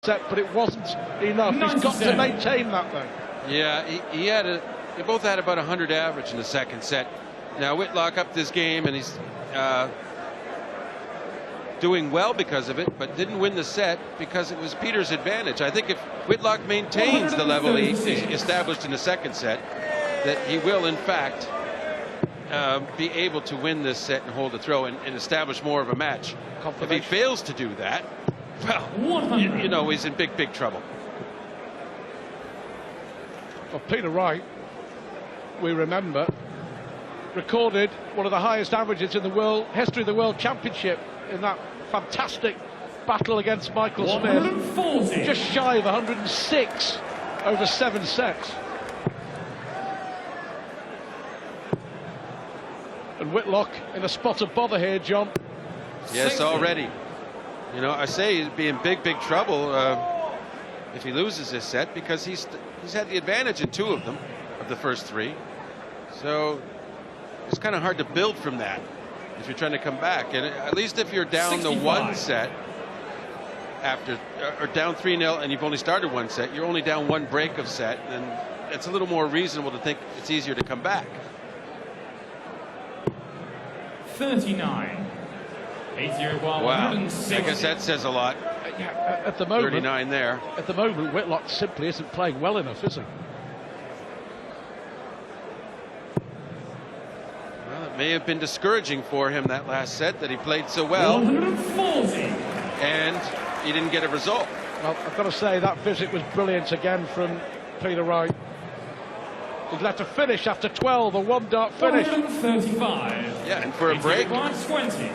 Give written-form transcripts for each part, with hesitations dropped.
set, but it wasn't enough. He's got to maintain that though. Yeah, they both had about 100 average in the second set. Now Whitlock upped his game and he's doing well because of it, but didn't win the set because it was Peter's advantage. I think if Whitlock maintains the level he established in the second set, that he will in fact be able to win this set and hold the throw and establish more of a match. If he fails to do that, well, you know he's in big trouble. Well, Peter Wright, we remember, recorded one of the highest averages in the history of the World Championship in that fantastic battle against Michael Smith. Just shy of 106 over 7 sets. And Whitlock in a spot of bother here, John. Yes, already. You know, I say he'd be in big trouble if he loses this set, because he's had the advantage in 2 of them, of the first 3. So it's kind of hard to build from that if you're trying to come back. And at least if you're down 65. the 1 set after, or down 3-0 and you've only started 1 set, you're only down 1 break of set, and it's a little more reasonable to think it's easier to come back. 39. 8-0. Wow, I guess that says a lot. Yeah, at the moment, 39 there. At the moment, Whitlock simply isn't playing well enough, is he? Well, it may have been discouraging for him that last set that he played so well 140. and he didn't get a result. Well, I've got to say that visit was brilliant again from Peter Wright. He'd let a finish after 12, a 1-dart finish. 135. Yeah, and for a break, 20.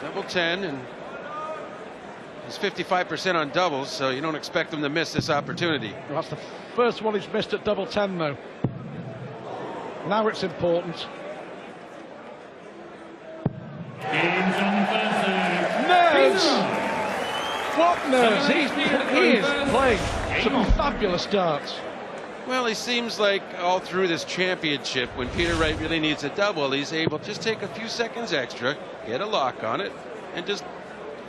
double 10, and he's 55% on doubles, so you don't expect him to miss this opportunity. Well, that's the first one he's missed at double 10, though. Now it's important. Nerves! What nerves? He is playing some fabulous darts. Well, he seems like all through this championship, when Peter Wright really needs a double, he's able to just take a few seconds extra, get a lock on it, and just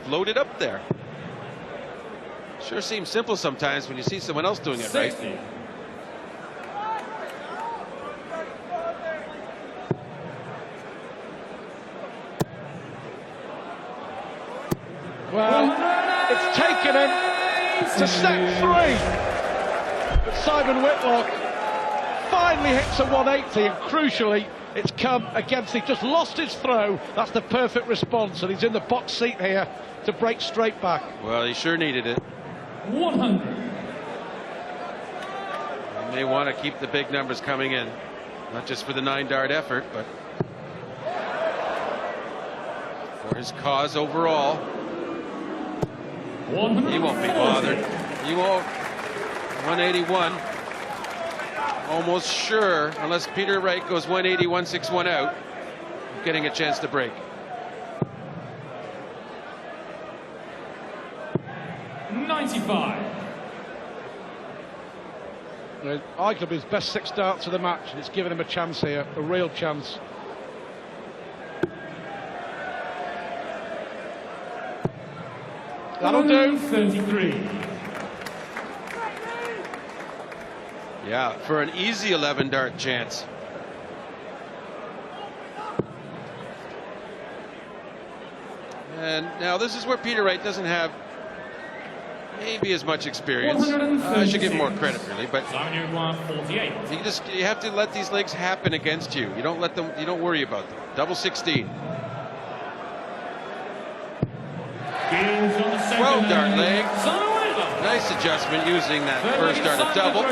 float it up there. Sure seems simple sometimes when you see someone else doing it right. 60. Well, it's taken him to set 3. But Simon Whitlock finally hits a 180, and crucially, it's come against, he just lost his throw. That's the perfect response, and he's in the box seat here to break straight back. Well, he sure needed it. 100. He may want to keep the big numbers coming in, not just for the 9-dart effort, but for his cause overall. He won't be bothered. He won't. 181. Almost sure, unless Peter Wright goes 180, 161 out, getting a chance to break. 95. Arguably his best 6 darts of the match, and it's given him a chance here, a real chance. That'll do. 33. Yeah, for an easy 11-dart chance. And now this is where Peter Wright doesn't have maybe as much experience. I should give him more credit, really, but you have to let these legs happen against you. You don't let them. You don't worry about them. Double 16. 12-dart leg. Nice adjustment using that first dart of double.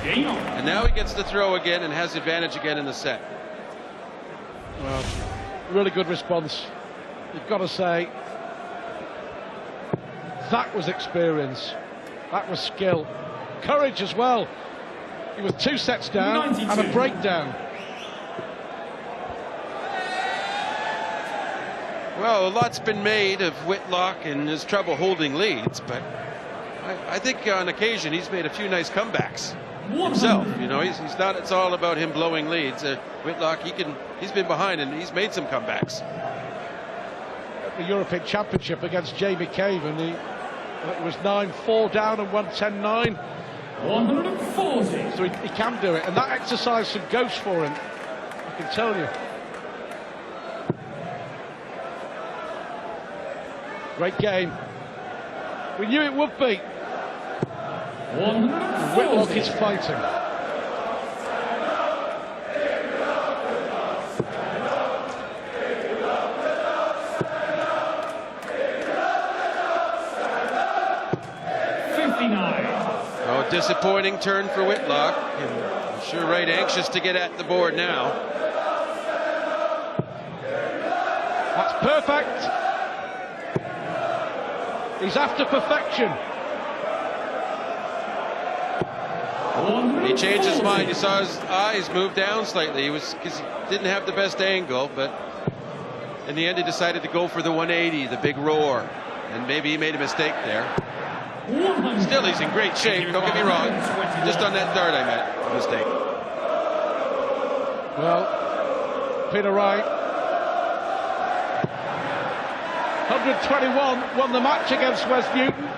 And now he gets to throw again and has advantage again in the set. Well, really good response. You've got to say, that was experience. That was skill. Courage as well. He was 2 sets down 92. And a breakdown. Well, a lot's been made of Whitlock and his trouble holding leads, but I think on occasion he's made a few nice comebacks himself. You know, he's not. It's all about him blowing leads. Whitlock, he's been behind and he's made some comebacks. At the European Championship against Jamie Caven, he It was 9-4 down and 110-9. 140. So he can do it, and that exercised some ghost for him, I can tell you. Great game. We knew it would be. 140. Whitlock is fighting. Oh, disappointing turn for Whitlock. I'm sure Wright anxious to get at the board now. That's perfect. He's after perfection. He changed his mind. You saw his eyes move down slightly. He was, because he didn't have the best angle, but in the end he decided to go for the 180, the big roar, and maybe he made a mistake there. Still, he's in great shape, don't get me wrong. Just on that dart I meant a mistake. Well, Peter Wright, 121, won the match against West Newton.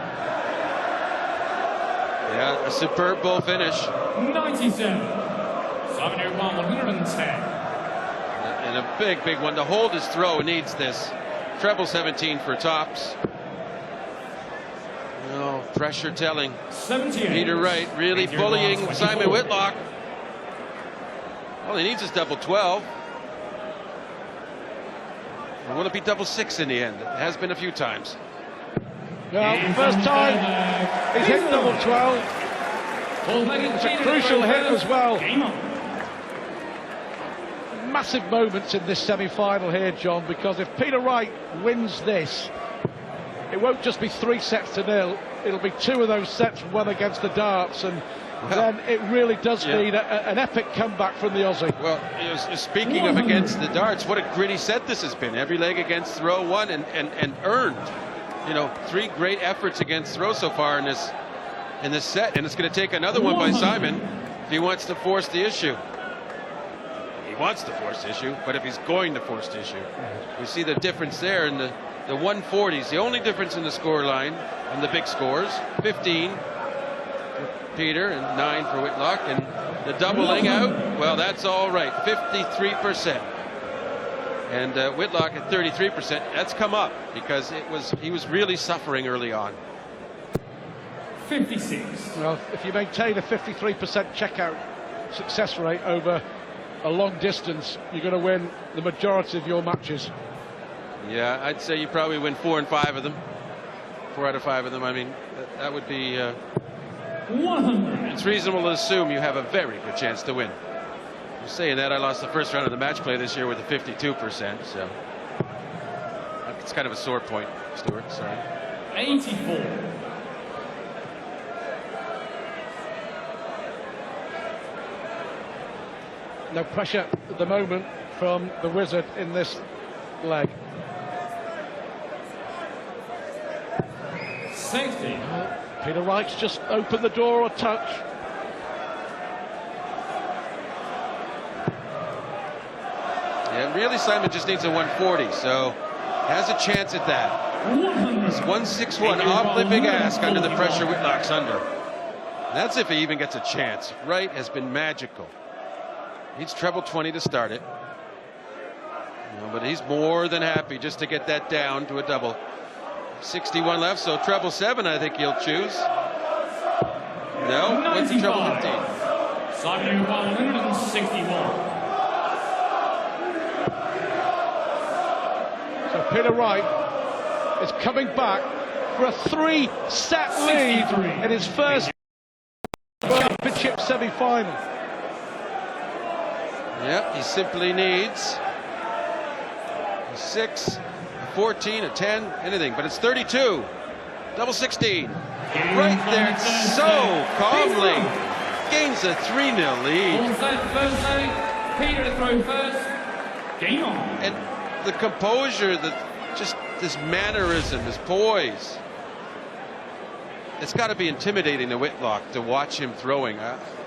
Yeah, a superb bull finish. 97. Simon 110. And a big, big one. To hold his throw needs this. Treble 17 for tops. No, pressure telling. 78. Peter Wright really bullying Simon Whitlock. All he needs is double 12. Or will it be double 6 in the end? It has been a few times. Well, first time he's hit double 12. It's a crucial hit as well. Massive moments in this semi-final here, John, because if Peter Wright wins this, it won't just be 3-0. It'll be 2 of those sets won against the darts, and then it really does need an epic comeback from the Aussie. Well, speaking of against the darts, what a gritty set this has been. Every leg against throw won and earned. You know, 3 great efforts against throw so far in this set, and it's going to take another one by Simon if he wants to force the issue. He wants to force the issue, but if he's going to force the issue, we see the difference there in the 140s. The only difference in the score line on the big scores: 15 for Peter and 9 for Whitlock, and the doubling out. Well, that's all right. 53%. And Whitlock at 33%. That's come up because he was really suffering early on. 56. Well, if you maintain a 53% checkout success rate over a long distance, you're going to win the majority of your matches. Yeah, I'd say you probably win 4 and 5 of them. 4 out of 5 of them. I mean, that would be. 100. It's reasonable to assume you have a very good chance to win. Saying that, I lost the first round of the match play this year with a 52%, so it's kind of a sore point, Stuart. Sorry. 84. No pressure at the moment from the Wizard in this leg. 60. Peter Wright's just opened the door a touch. Yeah, really, Simon just needs a 140, so has a chance at that. 100. It's 161, awfully big ask under the pressure Whitlock's under. That's if he even gets a chance. Wright has been magical. Needs treble 20 to start it. But he's more than happy just to get that down to a double. 61 left, so treble 7 I think he'll choose. No, went to treble 15. Simon 161. So Peter Wright is coming back for a 3-set lead in his first championship semi-final. Yep, he simply needs a 6, a 14, a 10, anything, but it's 32. Double 16. Right there, so calmly. Gains a 3-0 lead. First set, Peter to throw first. Game on. And the composure, just this mannerism, this poise. It's got to be intimidating to Whitlock to watch him throwing.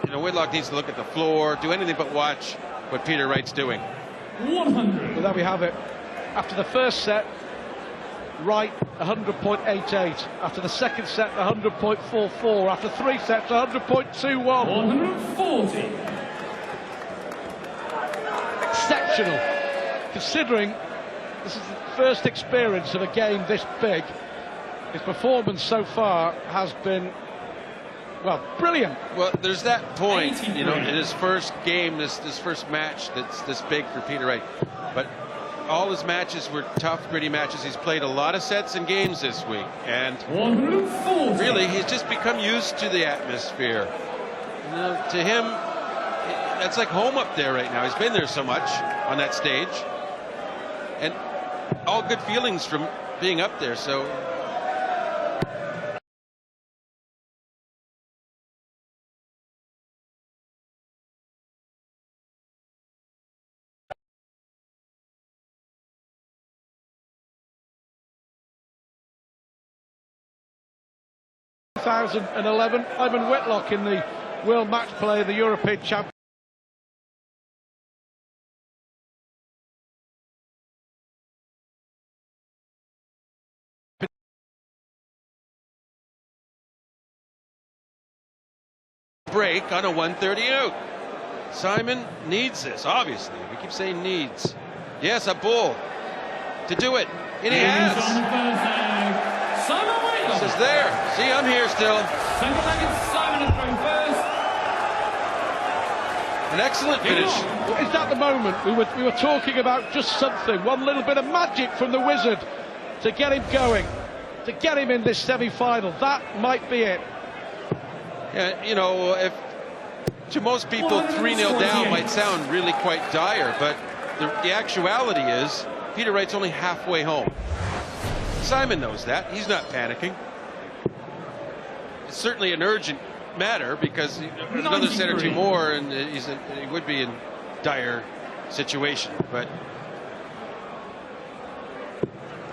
Whitlock needs to look at the floor, do anything but watch what Peter Wright's doing. 100. Well, there we have it. After the first set, Wright 100.88. After the second set, 100.44. After 3 sets, 100.21. 140. Exceptional, considering this is the first experience of a game this big. His performance so far has been, well, brilliant. Well, there's that point, you know, in his first game, this first match that's this big for Peter Wright. But all his matches were tough, gritty matches. He's played a lot of sets and games this week, and 140. really, he's just become used to the atmosphere. You know, to him, that's like home up there right now. He's been there so much on that stage, and all good feelings from being up there. So. Ivan Whitlock in the World Match Play, the European Champion. Break on a 130 out. Simon needs this, obviously. We keep saying needs. Yes, a bull to do it. And he has. Simon Whitlock. This is there. See, I'm here still. Second leg, Simon is thrown first. An excellent finish. Is that the moment we were talking about? Just something, one little bit of magic from the wizard to get him going, to get him in this semi-final. That might be it. Yeah, you know, if to most people 3-0 down might sound really quite dire, but the actuality is Peter Wright's only halfway home. Simon knows that. He's not panicking. It's certainly an urgent matter because another set or two more and he would be in dire situation, but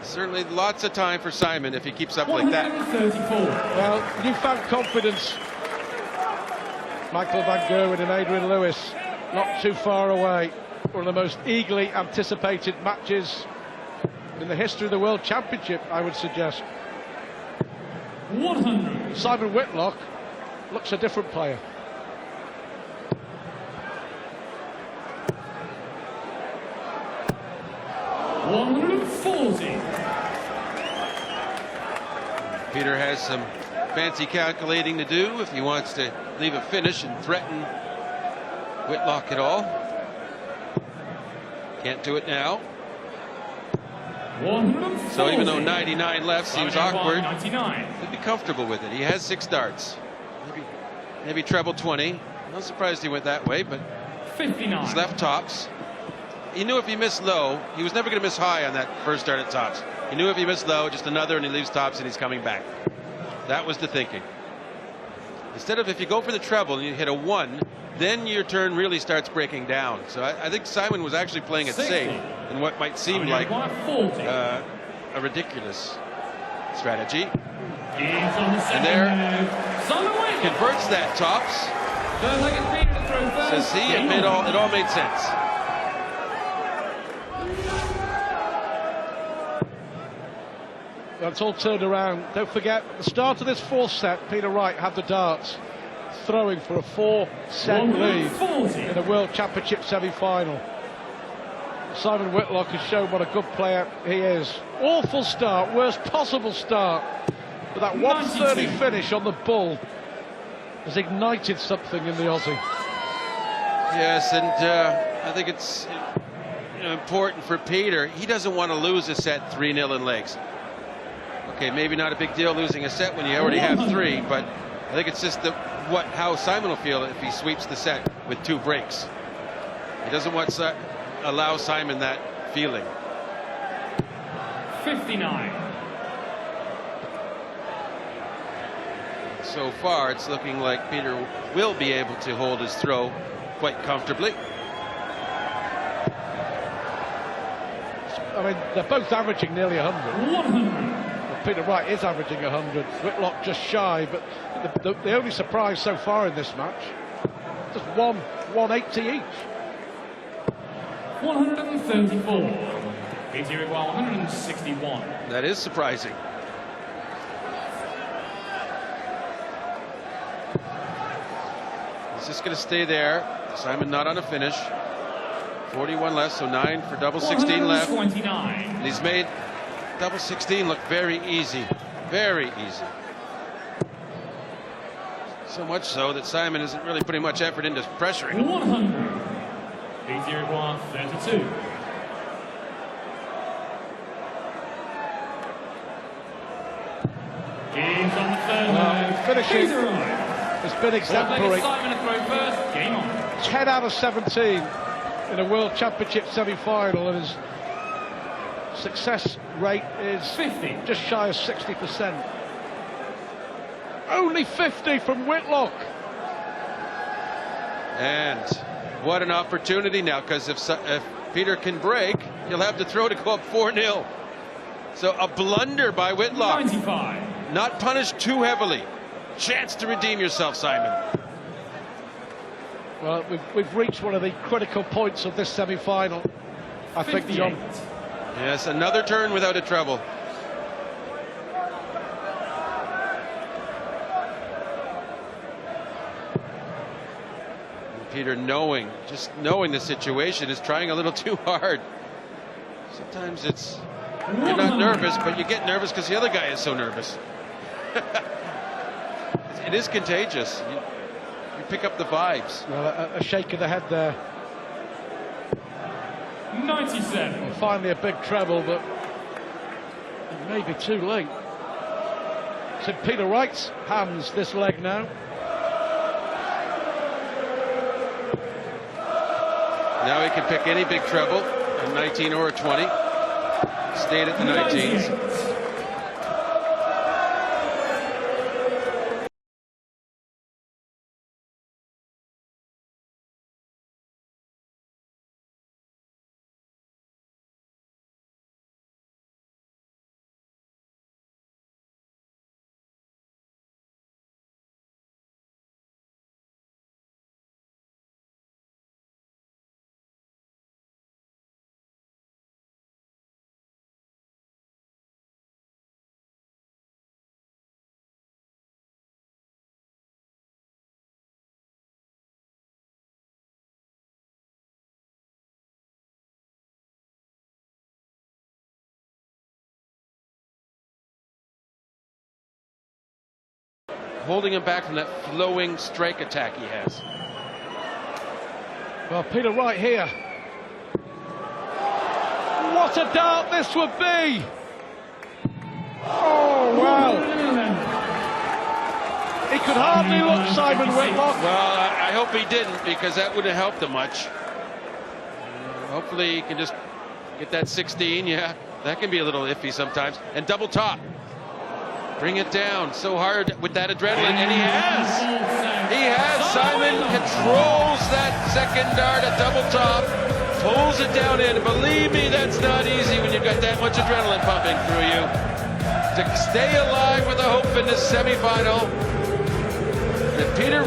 certainly lots of time for Simon if he keeps up like that. 134. Well, newfound confidence. Michael Van Gerwen and Adrian Lewis not too far away. One of the most eagerly anticipated matches in the history of the World Championship, I would suggest. 100. Simon Whitlock looks a different player. Peter has some fancy calculating to do if he wants to leave a finish and threaten Whitlock at all. Can't do it now. So even though 99 left seems awkward, he'd be comfortable with it. He has 6 darts. Maybe treble 20. Not surprised he went that way, but 59. He's left tops. He knew if he missed low, he was never going to miss high on that first start at tops. He knew if he missed low, just another and he leaves tops and he's coming back. That was the thinking. Instead of if you go for the treble and you hit a 1, then your turn really starts breaking down. So I think Simon was actually playing it safe in what might seem like a ridiculous strategy. And there, converts that tops. Says he, it all made sense. That's all turned around. Don't forget, at the start of this 4th set, Peter Wright had the darts, throwing for a 4-set lead in a World Championship semi-final. Simon Whitlock has shown what a good player he is. Awful start, worst possible start, but that 130 finish on the bull has ignited something in the Aussie. Yes, and I think it's important for Peter. He doesn't want to lose a set 3-0 in legs. Okay, maybe not a big deal losing a set when you already have 3, but I think it's just how Simon will feel if he sweeps the set with 2 breaks. He doesn't want to allow Simon that feeling. 59. So far, it's looking like Peter will be able to hold his throw quite comfortably. I mean, they're both averaging nearly 100. 100. Peter Wright is averaging 100. Whitlock just shy, but the only surprise so far in this match, just 180 each. 134. Peter Whitlock 161. That is surprising. He's just going to stay there. Simon not on a finish. 41 left, so 9 for double 16 left. 129. And he's made double 16 look very easy. Very easy. So much so that Simon isn't really putting much effort into pressuring. 100. Peter Whitlock 32. Games on the third. Finishing Peter Wright. has been exemplary. Simon to throw first. Game on. 10 out of 17 in a World Championship semi-final, and his success rate is 50. just shy of 60%. Only 50 from Whitlock. And what an opportunity now, because if Peter can break, he'll have to throw to go up 4-0. So a blunder by Whitlock. 95. Not punished too heavily. Chance to redeem yourself, Simon. Well, we've reached one of the critical points of this semi-final, I think, 58. John. Yes, another turn without a treble. And Peter, just knowing the situation, is trying a little too hard. Sometimes you're not nervous, but you get nervous because the other guy is so nervous. It is contagious. You pick up the vibes. Well, a shake of the head there. 97. Well, finally a big treble, but it may be too late. It's in Peter Wright's hands, this leg now. Now he can pick any big treble, a 19 or a 20. Stayed at the 19s. 98. Holding him back from that flowing strike attack he has. Well, Peter Wright here. What a dart this would be! Oh, wow. He could hardly look, Simon Whitlock. Well, I hope he didn't, because that wouldn't have helped him much. Hopefully he can just get that 16. Yeah, that can be a little iffy sometimes. And double top. Bring it down so hard with that adrenaline, and he has. He has. Simon controls that second dart at double top, pulls it down in. Believe me, that's not easy when you've got that much adrenaline pumping through you. To stay alive with a hope in this semifinal. And Peter